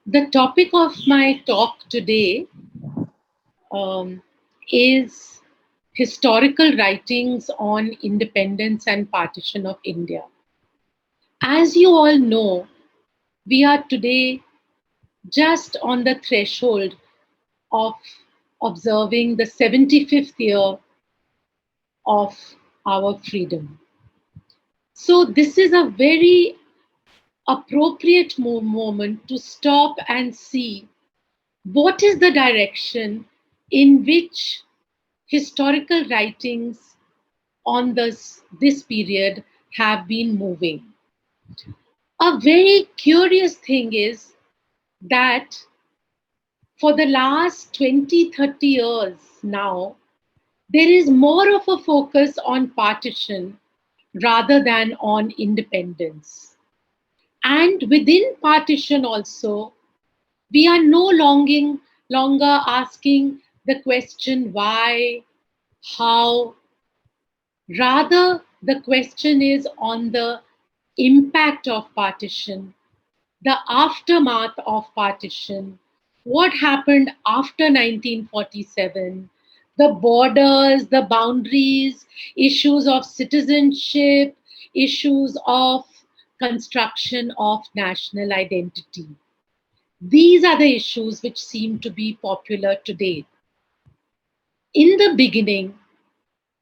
The topic of my talk today um, is historical writings on independence and partition of India. As you all know, we are today just on the threshold of observing the 75th year of our freedom. So, this is a very appropriate moment to stop and see what is the direction in which historical writings on this period have been moving. A very curious thing is that for the last 20, 30 years now, there is more of a focus on partition rather than on independence. And within partition also, we are no longer asking the question why, how. Rather, the question is on the impact of partition, the aftermath of partition, what happened after 1947, the borders, the boundaries, issues of citizenship, issues of construction of national identity. These are the issues which seem to be popular today. In the beginning,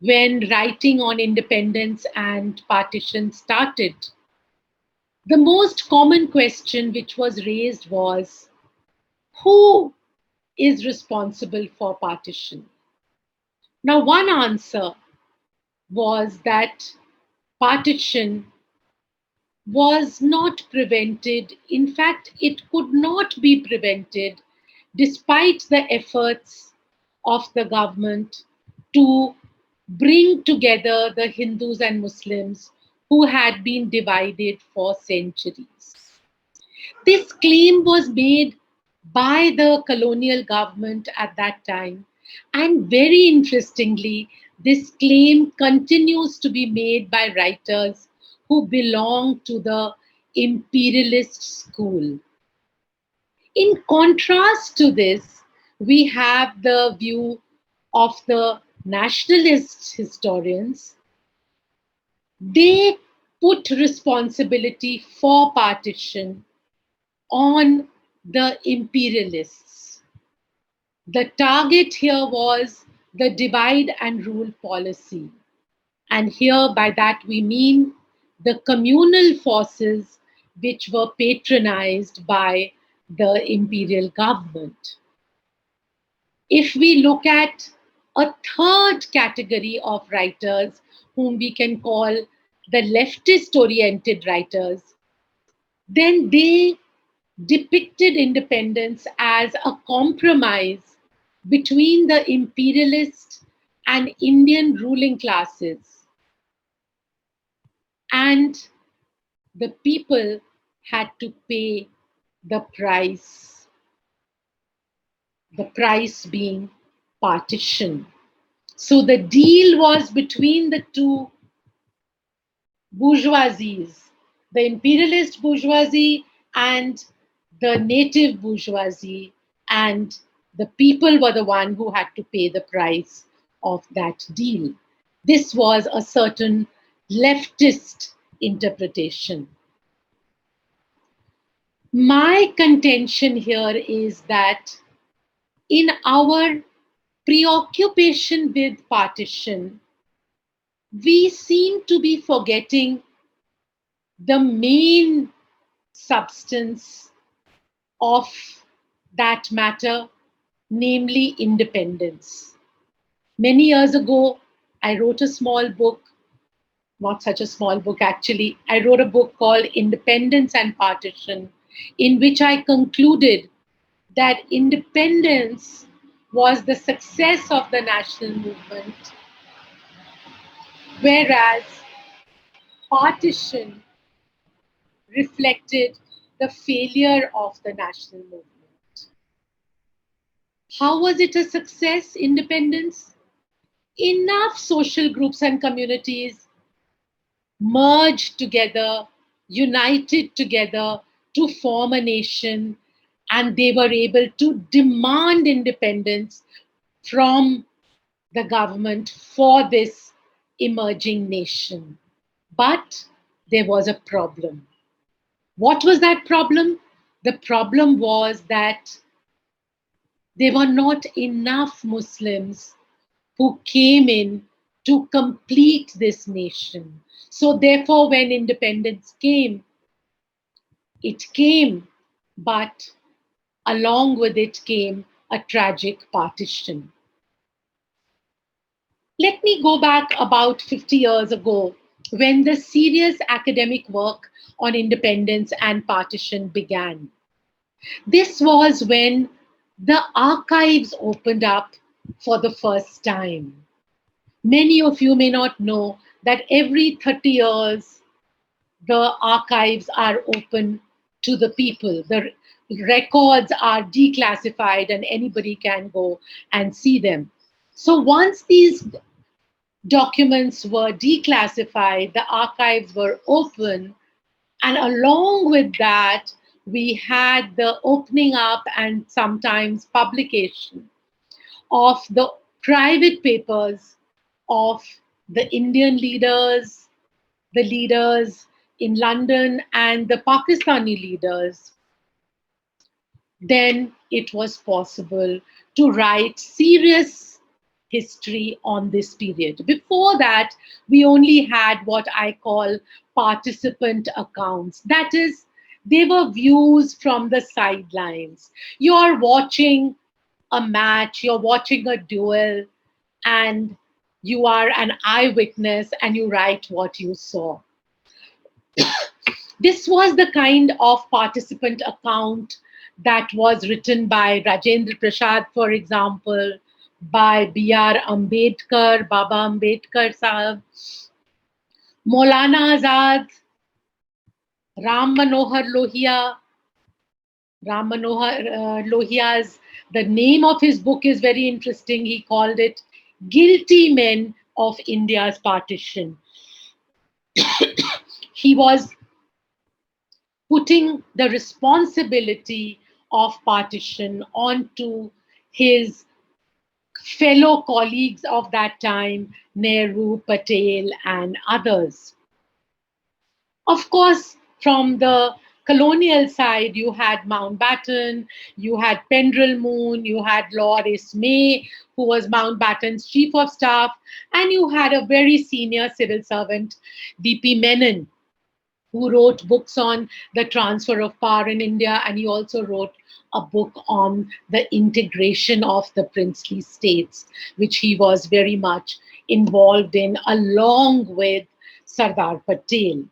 when writing on independence and partition started, the most common question which was raised was who is responsible for partition? Now, one answer was that partition was not prevented. In fact, it could not be prevented despite the efforts of the government to bring together the Hindus and Muslims who had been divided for centuries. This claim was made by the colonial government at that time, and very interestingly, this claim continues to be made by writers who belong to the imperialist school. In contrast to this, we have the view of the nationalist historians. They put responsibility for partition on the imperialists. The target here was the divide and rule policy. And here, by that, we mean the communal forces which were patronized by the imperial government. If we look at a third category of writers, whom we can call the leftist oriented writers, then they depicted independence as a compromise between the imperialist and Indian ruling classes. And the people had to pay the price being partition. So the deal was between the two bourgeoisies, the imperialist bourgeoisie and the native bourgeoisie, and the people were the one who had to pay the price of that deal. This was a certain leftist interpretation. My contention here is that in our preoccupation with partition, we seem to be forgetting the main substance of that matter, namely independence. Many years ago, I wrote a small book, not such a small book actually. I wrote a book called Independence and Partition, in which I concluded that independence was the success of the national movement, whereas partition reflected the failure of the national movement. How was it a success, independence? Enough social groups and communities merged together, united together to form a nation, and they were able to demand independence from the government for this emerging nation. But there was a problem. What was that problem? The problem was that there were not enough Muslims who came in to complete this nation. So, therefore, when independence came, it came, but along with it came a tragic partition. Let me go back about 50 years ago when the serious academic work on independence and partition began. This was when the archives opened up for the first time. Many of you may not know that every 30 years, the archives are open to the people. The records are declassified and anybody can go and see them. So once these documents were declassified, the archives were open, and along with that, we had the opening up and sometimes publication of the private papers of the Indian leaders, the leaders in London, and the Pakistani leaders. Then it was possible to write serious history on this period. Before that, we only had what I call participant accounts. That is, they were views from the sidelines. You're watching a match, you're watching a duel, and you are an eyewitness and you write what you saw. This was the kind of participant account that was written by Rajendra Prasad, for example, by B.R. Ambedkar, Baba Ambedkar Sahab, Maulana Azad, Ram Manohar Lohia. Ram Manohar Lohia's, the name of his book is very interesting. He called it Guilty Men of India's Partition. He was putting the responsibility of partition onto his fellow colleagues of that time, Nehru, Patel, and others. Of course, from the colonial side, you had Mountbatten, you had Pendrell Moon, you had Lord Ismay, who was Mountbatten's chief of staff, and you had a very senior civil servant, D.P. Menon, who wrote books on the transfer of power in India, and he also wrote a book on the integration of the princely states, which he was very much involved in, along with Sardar Patel.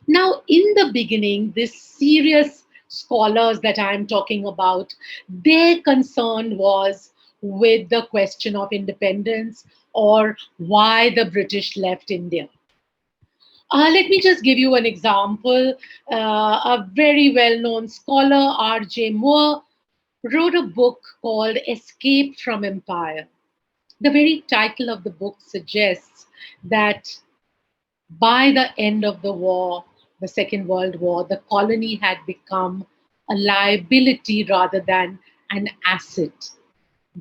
Now, in the beginning, these serious scholars that I'm talking about, their concern was with the question of independence or why the British left India. Let me just give you an example. A very well-known scholar, R.J. Moore, wrote a book called Escape from Empire. The very title of the book suggests that by the end of the war, the Second World War, the colony had become a liability rather than an asset.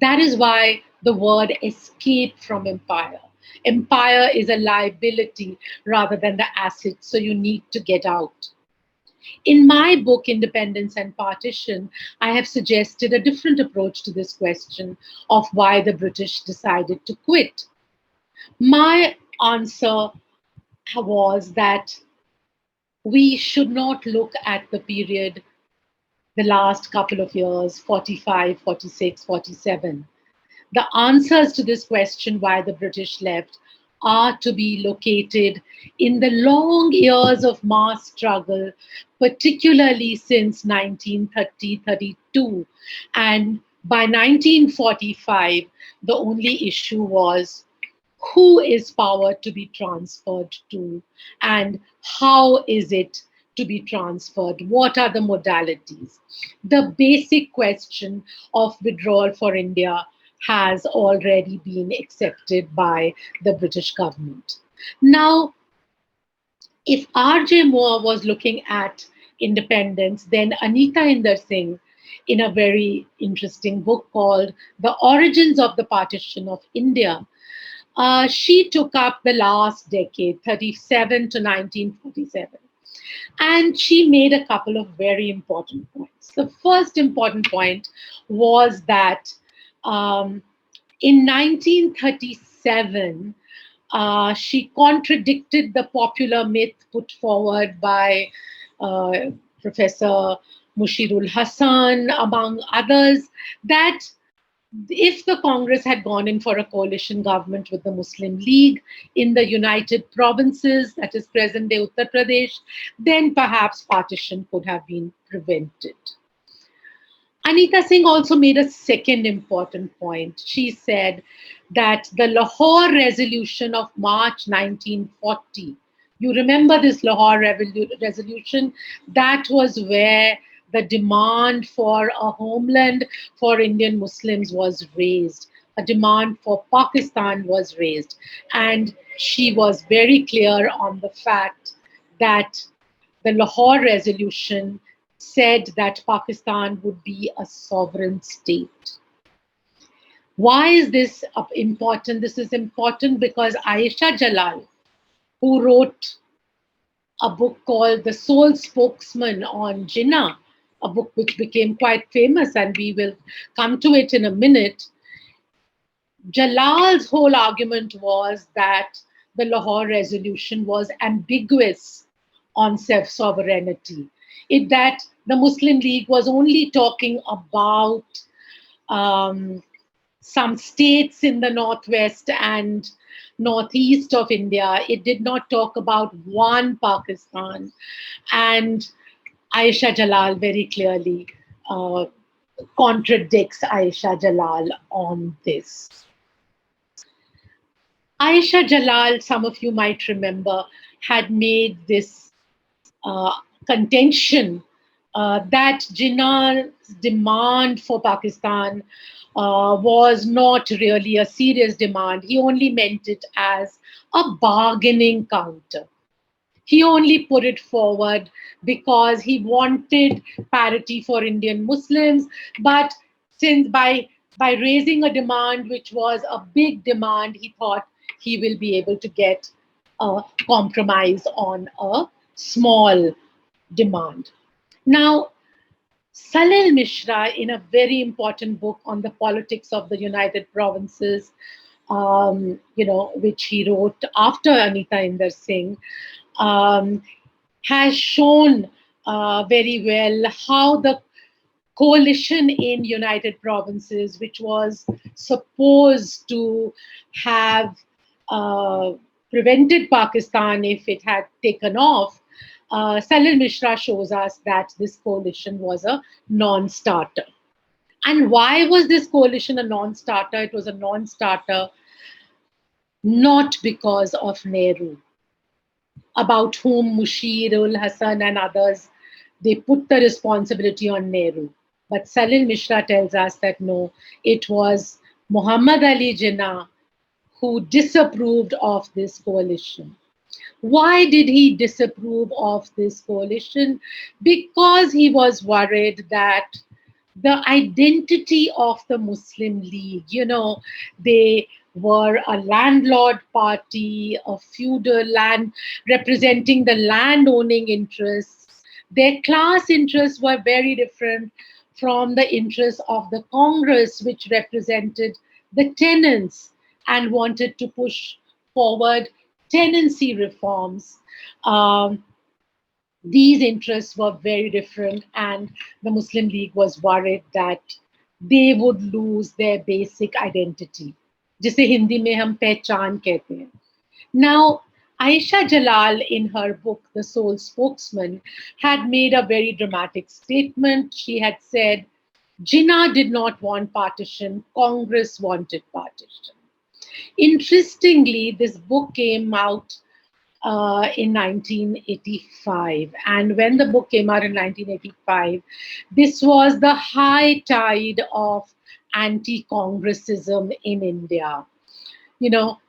That is why the word escape from empire. Empire is a liability rather than the asset, so you need to get out. In my book, Independence and Partition, I have suggested a different approach to this question of why the British decided to quit. My answer was that we should not look at the period, the last couple of years, 45, 46, 47. The answers to this question, why the British left, are to be located in the long years of mass struggle, particularly since 1930-32. And by 1945, the only issue was who is power to be transferred to and how is it to be transferred? What are the modalities? The basic question of withdrawal for India has already been accepted by the British government. Now, if R.J. Moore was looking at independence, then Anita Inder Singh in a very interesting book called The Origins of the Partition of India. She took up the last decade, 37 to 1947, and she made a couple of very important points. The first important point was that um, in 1937, she contradicted the popular myth put forward by uh, Professor Mushirul Hassan, among others, that if the Congress had gone in for a coalition government with the Muslim League in the United Provinces, that is present day Uttar Pradesh, then perhaps partition could have been prevented. Anita Singh also made a second important point. She said that the Lahore Resolution of March 1940, you remember this Lahore Resolution? That was where the demand for a homeland for Indian Muslims was raised. A demand for Pakistan was raised. And she was very clear on the fact that the Lahore Resolution said that Pakistan would be a sovereign state. Why is this important? This is important because Ayesha Jalal, who wrote a book called The Sole Spokesman on Jinnah, a book which became quite famous, and we will come to it in a minute. Jalal's whole argument was that the Lahore Resolution was ambiguous on self-sovereignty. That the Muslim League was only talking about um, some states in the northwest and northeast of India. It did not talk about one Pakistan. And Ayesha Jalal very clearly uh, contradicts Ayesha Jalal on this. Ayesha Jalal, some of you might remember, had made this uh, contention that Jinnah's demand for Pakistan was not really a serious demand. He only meant it as a bargaining counter. He only put it forward because he wanted parity for Indian Muslims, but since by raising a demand which was a big demand, he thought he will be able to get a compromise on a small demand. Now, Salil Mishra, in a very important book on the politics of the United Provinces, which he wrote after Anita Inder Singh, um, has shown very well how the coalition in United Provinces, which was supposed to have uh, prevented Pakistan if it had taken off, Salil Mishra shows us that this coalition was a non-starter. And why was this coalition a non-starter? It was a non-starter not because of Nehru, about whom Mushirul Hassan and others, they put the responsibility on Nehru. But Salil Mishra tells us that no, it was Muhammad Ali Jinnah who disapproved of this coalition. Why did he disapprove of this coalition? Because he was worried that the identity of the Muslim League, they were a landlord party, a feudal land representing the land owning interests. Their class interests were very different from the interests of the Congress, which represented the tenants and wanted to push forward tenancy reforms. These interests were very different, and the Muslim League was worried that they would lose their basic identity, जिसे हिंदी में हम पहचान कहते हैं. Now, Ayesha Jalal, in her book, The Sole Spokesman, had made a very dramatic statement. She had said, Jinnah did not want partition, Congress wanted partition. Interestingly, this book came out in 1985. And when the book came out in 1985, this was the high tide of anti-Congressism in India.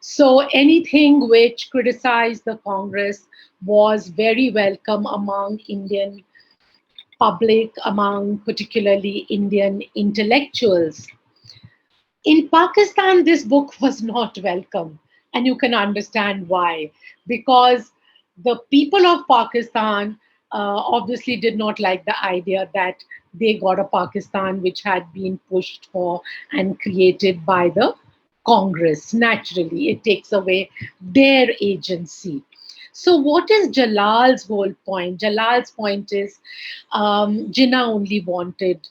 So anything which criticized the Congress was very welcome among Indian public, among particularly Indian intellectuals. In Pakistan, this book was not welcome, and you can understand why. Because the people of Pakistan obviously did not like the idea that they got a Pakistan which had been pushed for and created by the Congress. Naturally, it takes away their agency. So, what is Jalal's whole point? Jalal's point is Jinnah only wanted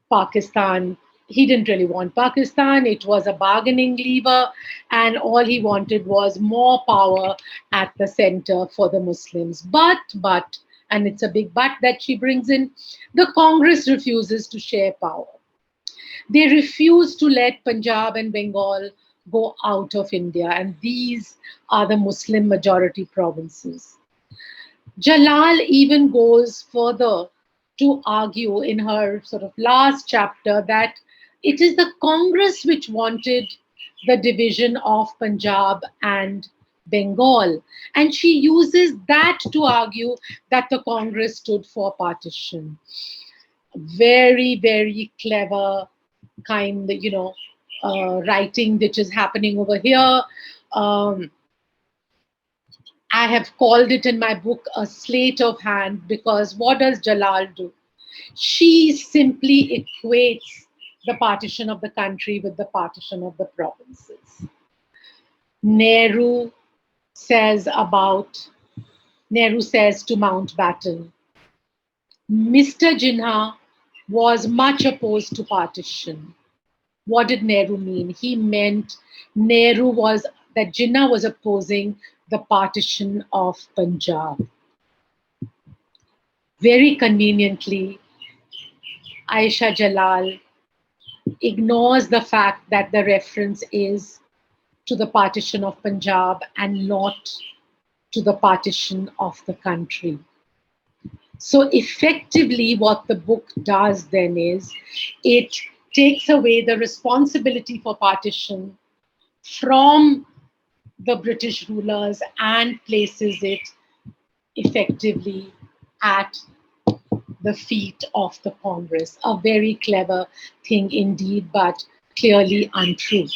Pakistan. He didn't really want Pakistan. It was a bargaining lever, and all he wanted was more power at the center for the Muslims. And it's a big but that she brings in, the Congress refuses to share power. They refuse to let Punjab and Bengal go out of India, and these are the Muslim majority provinces. Jalal even goes further to argue in her sort of last chapter that it is the Congress which wanted the division of Punjab and Bengal. And she uses that to argue that the Congress stood for partition. Very, very clever kind, writing which is happening over here. Um, I have called it in my book a sleight of hand, because what does Jalal do? She simply equates the partition of the country with the partition of the provinces. Nehru says to Mountbatten, Mr. Jinnah was much opposed to partition. What did Nehru mean? He meant that Jinnah was opposing the partition of Punjab. Very conveniently, Aisha Jalal ignores the fact that the reference is to the partition of Punjab and not to the partition of the country. So effectively, what the book does then is it takes away the responsibility for partition from the British rulers and places it effectively at the feet of the Congress. A very clever thing indeed, but clearly untrue.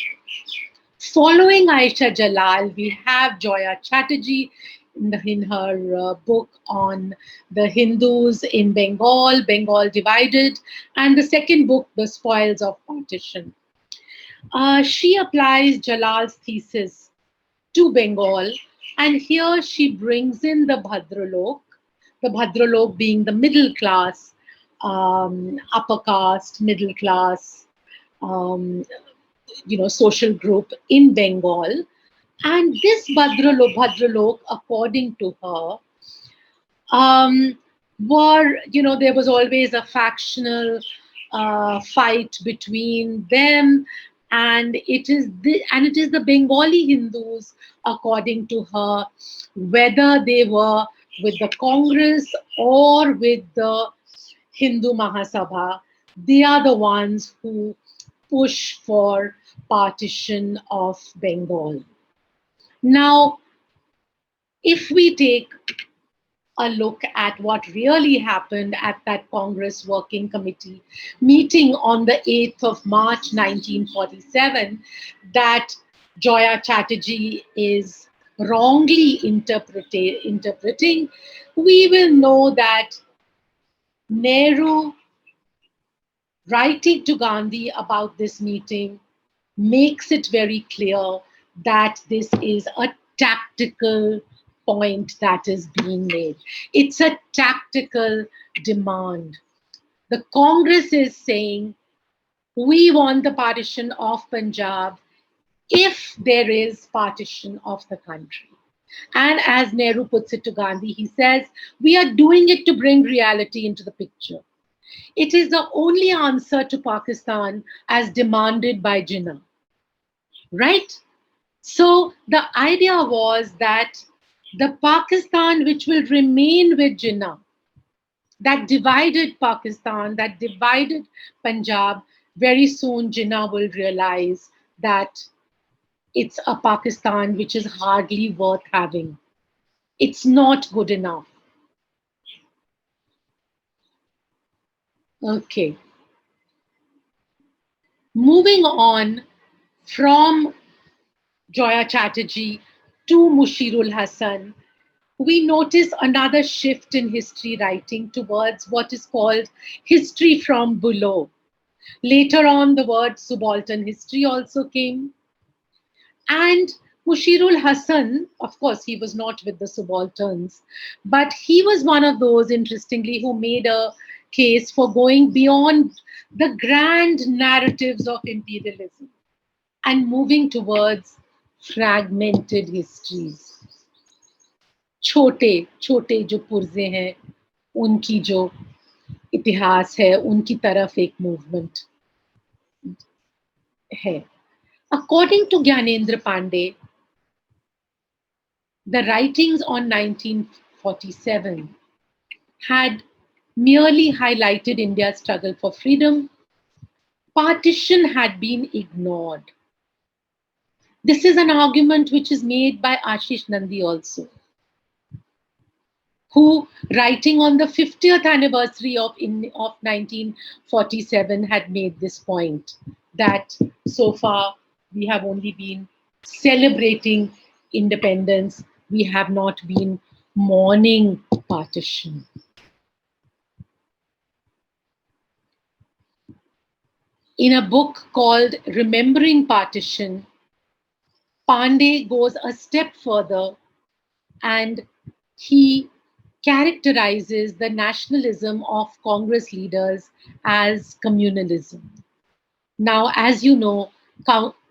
Following Aisha Jalal, we have Joya Chatterjee in her book on the Hindus in Bengal, Bengal Divided, and the second book, The Spoils of Partition. She applies Jalal's thesis to Bengal, and here she brings in the Bhadralok being the middle class, upper caste, middle class, social group in Bengal. And this Bhadralok, according to her, there was always a factional fight between them, and it is the Bengali Hindus, according to her, whether they were with the Congress or with the Hindu Mahasabha, they are the ones who push for partition of Bengal. Now, if we take a look at what really happened at that Congress Working Committee meeting on the 8th of March 1947, that Joya Chatterjee is wrongly interpreting, we will know that Nehru, writing to Gandhi about this meeting, makes it very clear that this is a tactical point that is being made. It's a tactical demand. The Congress is saying, we want the partition of Punjab if there is partition of the country. And as Nehru puts it to Gandhi, he says, we are doing it to bring reality into the picture. It is the only answer to Pakistan as demanded by Jinnah. Right? So the idea was that the Pakistan which will remain with Jinnah, that divided Pakistan, that divided Punjab, very soon Jinnah will realize that it's a Pakistan which is hardly worth having. It's not good enough. Okay. Moving on from Joya Chatterjee to Mushirul Hassan, we notice another shift in history writing towards what is called history from below. Later on, the word subaltern history also came. And Mushirul Hassan, of course, he was not with the subalterns, but he was one of those, interestingly, who made a case for going beyond the grand narratives of imperialism and moving towards fragmented histories. छोटे छोटे जो पुर्जे हैं उनकी जो इतिहास है उनकी तरफ एक मूवमेंट है. According to Gyanendra Pandey, the writings on 1947 had merely highlighted India's struggle for freedom. Partition had been ignored. This is an argument which is made by Ashish Nandi also, who, writing on the 50th anniversary of 1947, had made this point that so far we have only been celebrating independence, we have not been mourning partition. In a book called Remembering Partition, Pandey goes a step further and he characterizes the nationalism of Congress leaders as communalism. Now, as you know,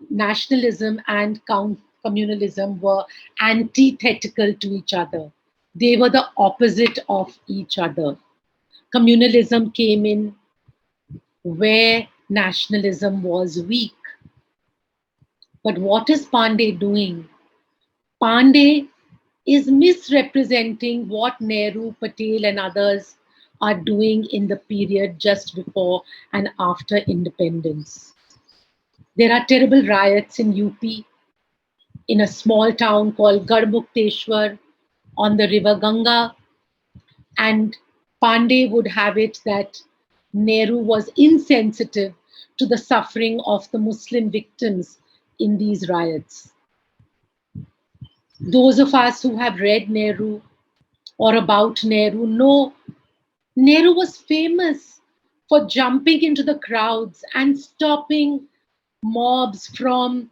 nationalism and communalism were antithetical to each other. They were the opposite of each other. Communalism came in where nationalism was weak. But what is Pandey doing? Pandey is misrepresenting what Nehru, Patel, and others are doing in the period just before and after independence. There are terrible riots in UP, in a small town called Garmukteshwar on the river Ganga, and Pandey would have it that Nehru was insensitive to the suffering of the Muslim victims in these riots. Those of us who have read Nehru or about Nehru know Nehru was famous for jumping into the crowds and stopping mobs from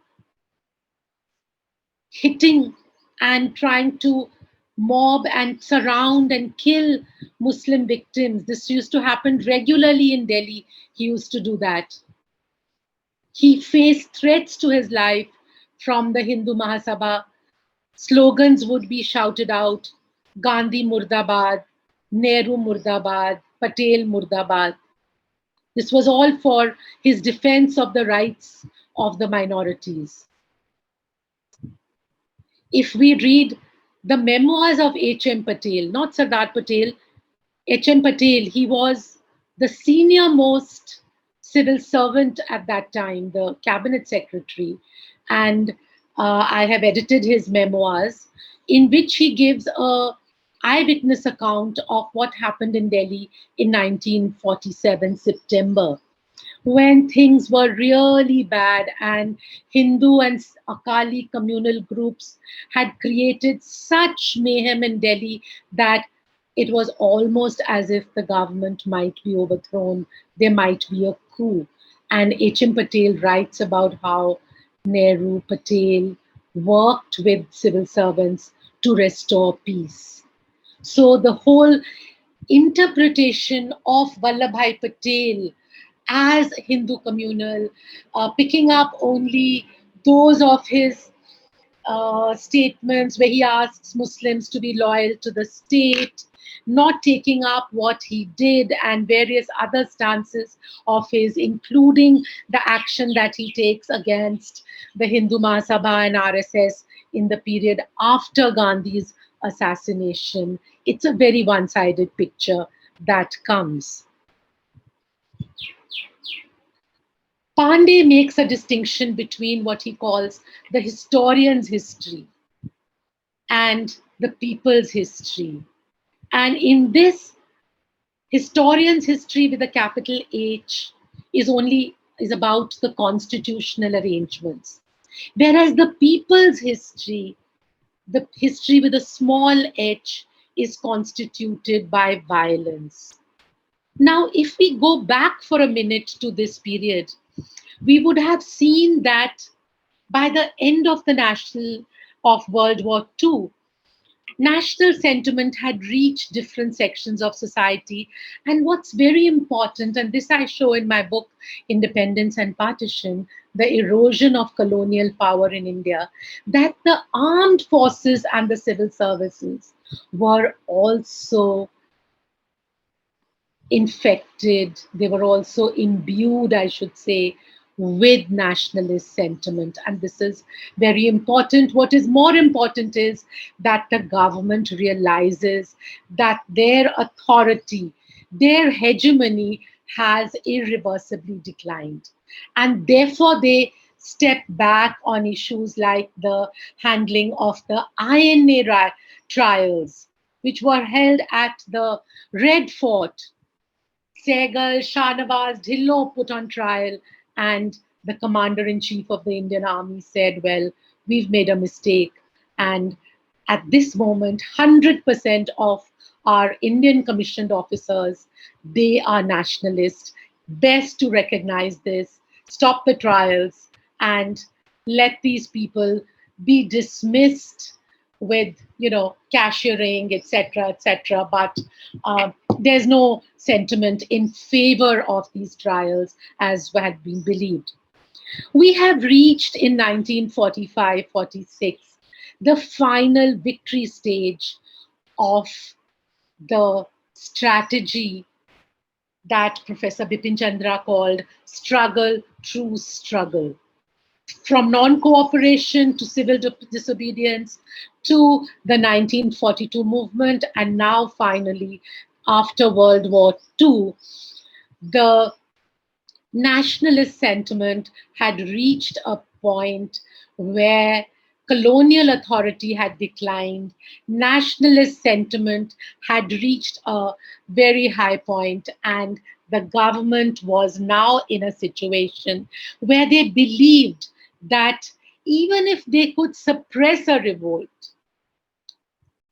hitting and trying to mob and surround and kill Muslim victims. This used to happen regularly in Delhi. He used to do that. He faced threats to his life from the Hindu Mahasabha. Slogans would be shouted out: Gandhi Murdabad, Nehru Murdabad, Patel Murdabad. This was all for his defense of the rights of the minorities. If we read the memoirs of H. M. Patel, not Sardar Patel, H. M. Patel, he was the senior most civil servant at that time, the cabinet secretary. And I have edited his memoirs, in which he gives a eyewitness account of what happened in Delhi in 1947 September, when things were really bad and Hindu and Akali communal groups had created such mayhem in Delhi that it was almost as if the government might be overthrown, there might be a coup. And H.M. Patel writes about how Nehru, Patel worked with civil servants to restore peace. So the whole interpretation of Vallabhbhai Patel as Hindu communal, picking up only those of his statements where he asks Muslims to be loyal to the state, not taking up what he did, and various other stances of his, including the action that he takes against the Hindu Mahasabha and RSS in the period after Gandhi's assassination. It's a very one-sided picture that comes. Pandey makes a distinction between what he calls the historian's history and the people's history. And in this, Historians' history with a capital H is about the constitutional arrangements, whereas the people's history, the history with a small h, is constituted by violence. Now, if we go back for a minute to this period, we would have seen that by the end of the national of World War II, national sentiment had reached different sections of society. And what's very important, and this I show in my book, Independence and Partition, the erosion of colonial power in India, that the armed forces and the civil services were also infected, they were also imbued, I should say, with nationalist sentiment. And this is very important. What is more important is that the government realizes that their authority, their hegemony has irreversibly declined. And therefore, they step back on issues like the handling of the INA trials, which were held at the Red Fort. Sehgal, Shahnawaz, Dhillon put on trial, and the commander in chief of the Indian Army said, well, we've made a mistake. And at this moment, 100% of our Indian commissioned officers, they are nationalists. Best to recognize this, stop the trials, and let these people be dismissed with, cashiering, etc., etc. But there's no sentiment in favor of these trials as had been believed. We have reached in 1945-46 the final victory stage of the strategy that Professor Bipin Chandra called struggle through struggle. From non-cooperation to civil disobedience to the 1942 movement, and now finally, after World War II, the nationalist sentiment had reached a point where colonial authority had declined, nationalist sentiment had reached a very high point, and the government was now in a situation where they believed that even if they could suppress a revolt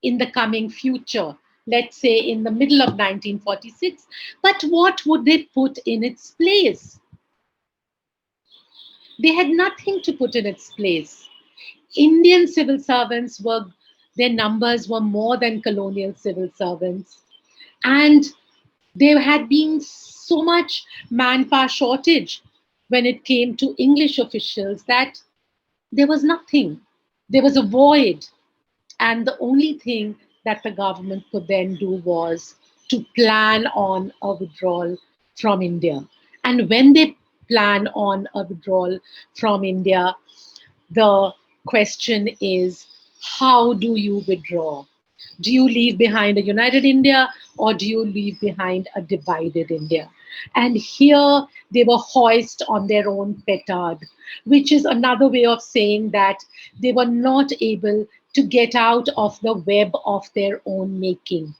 in the coming future, let's say in the middle of 1946, but what would they put in its place? They had nothing to put in its place. Indian civil servants were, their numbers were more than colonial civil servants. And there had been so much manpower shortage when it came to English officials that there was nothing. There was a void. And the only thing that the government could then do was to plan on a withdrawal from India. And when they plan on a withdrawal from India, the question is, how do you withdraw? Do you leave behind a united India, or do you leave behind a divided India? And here they were hoist on their own petard, which is another way of saying that they were not able to get out of the web of their own making.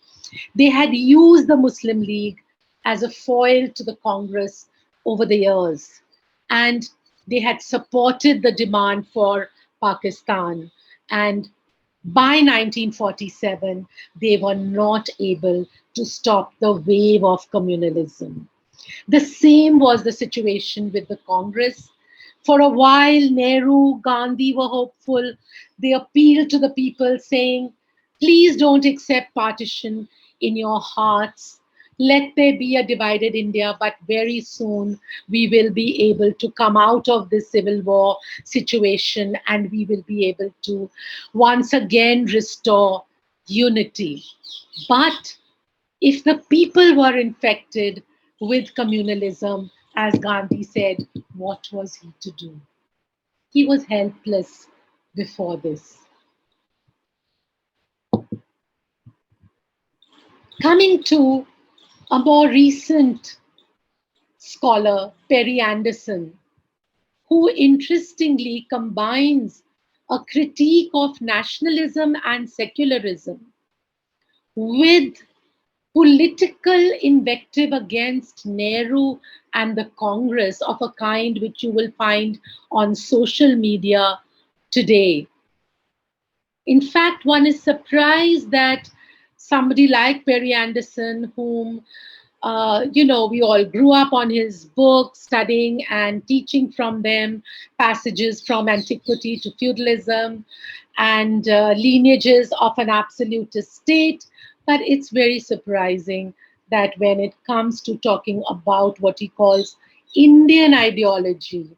They had used the Muslim League as a foil to the Congress over the years, and they had supported the demand for Pakistan. And by 1947, they were not able to stop the wave of communalism. The same was the situation with the Congress. For a while, Nehru, Gandhi were hopeful. They appealed to the people saying, please don't accept partition in your hearts. Let there be a divided India, but very soon we will be able to come out of this civil war situation, and we will be able to once again restore unity. But if the people were infected with communalism, as Gandhi said, what was he to do? He was helpless before this. Coming to a more recent scholar, Perry Anderson, who interestingly combines a critique of nationalism and secularism with political invective against Nehru and the Congress of a kind which you will find on social media today. In fact, one is surprised that somebody like Perry Anderson, whom we all grew up on his books, studying and teaching from them passages from antiquity to feudalism and lineages of an absolutist state. But it's very surprising that when it comes to talking about what he calls Indian ideology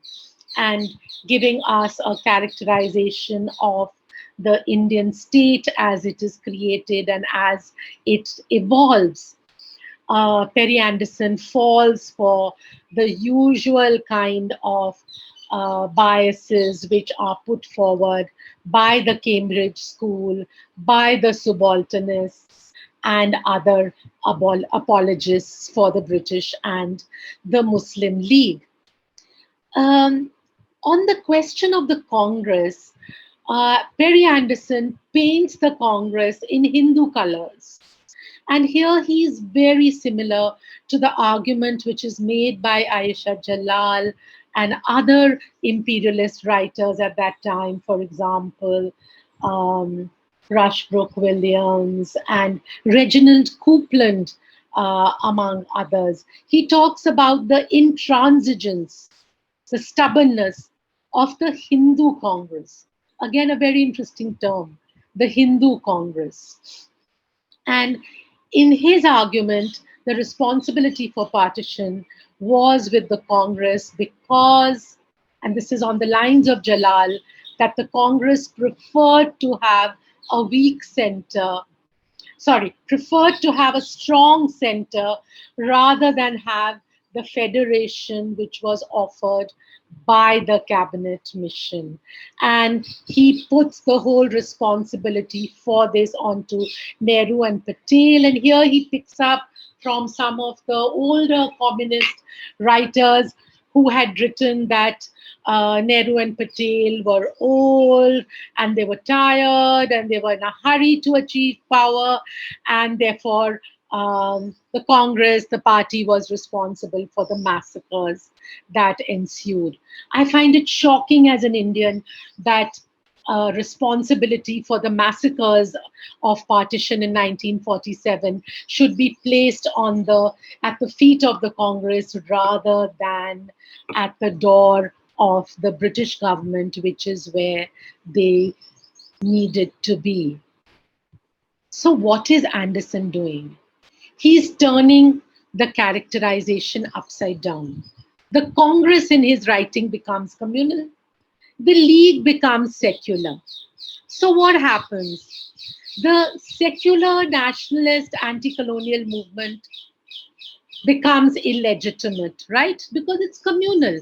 and giving us a characterization of the Indian state as it is created and as it evolves, Perry Anderson falls for the usual kind of biases which are put forward by the Cambridge School, by the subalternists, and other apologists for the British and the Muslim League. On the question of the Congress, Perry Anderson paints the Congress in Hindu colors. And here he is very similar to the argument which is made by Ayesha Jalal and other imperialist writers at that time, for example, Rushbrook Williams and Reginald Coupland, among others. He talks about the intransigence, the stubbornness of the Hindu Congress. Again, a very interesting term, the Hindu Congress. And in his argument, the responsibility for partition was with the Congress because, and this is on the lines of Jalal, that the Congress preferred to have a weak center, preferred to have a strong center rather than have the federation which was offered by the cabinet mission. And he puts the whole responsibility for this onto Nehru and Patel. And here he picks up from some of the older communist writers who had written that Nehru and Patel were old and they were tired and they were in a hurry to achieve power, and therefore the Congress, the party, was responsible for the massacres that ensued. I find it shocking as an Indian that responsibility for the massacres of partition in 1947 should be placed at the feet of the Congress rather than at the door of the British government, which is where they needed to be. So what is Anderson doing? He's turning the characterization upside down. The Congress in his writing becomes communal. The League becomes secular. So what happens? The secular nationalist anti-colonial movement becomes illegitimate, right? Because it's communal.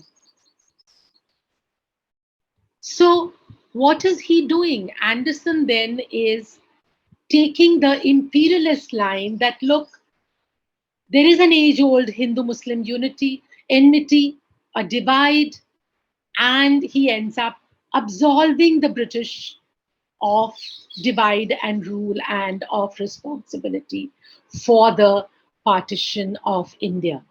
So what is he doing? Anderson then is taking the imperialist line that, look, there is an age-old Hindu-Muslim enmity, a divide, and he ends up absolving the British of divide and rule and of responsibility for the partition of India.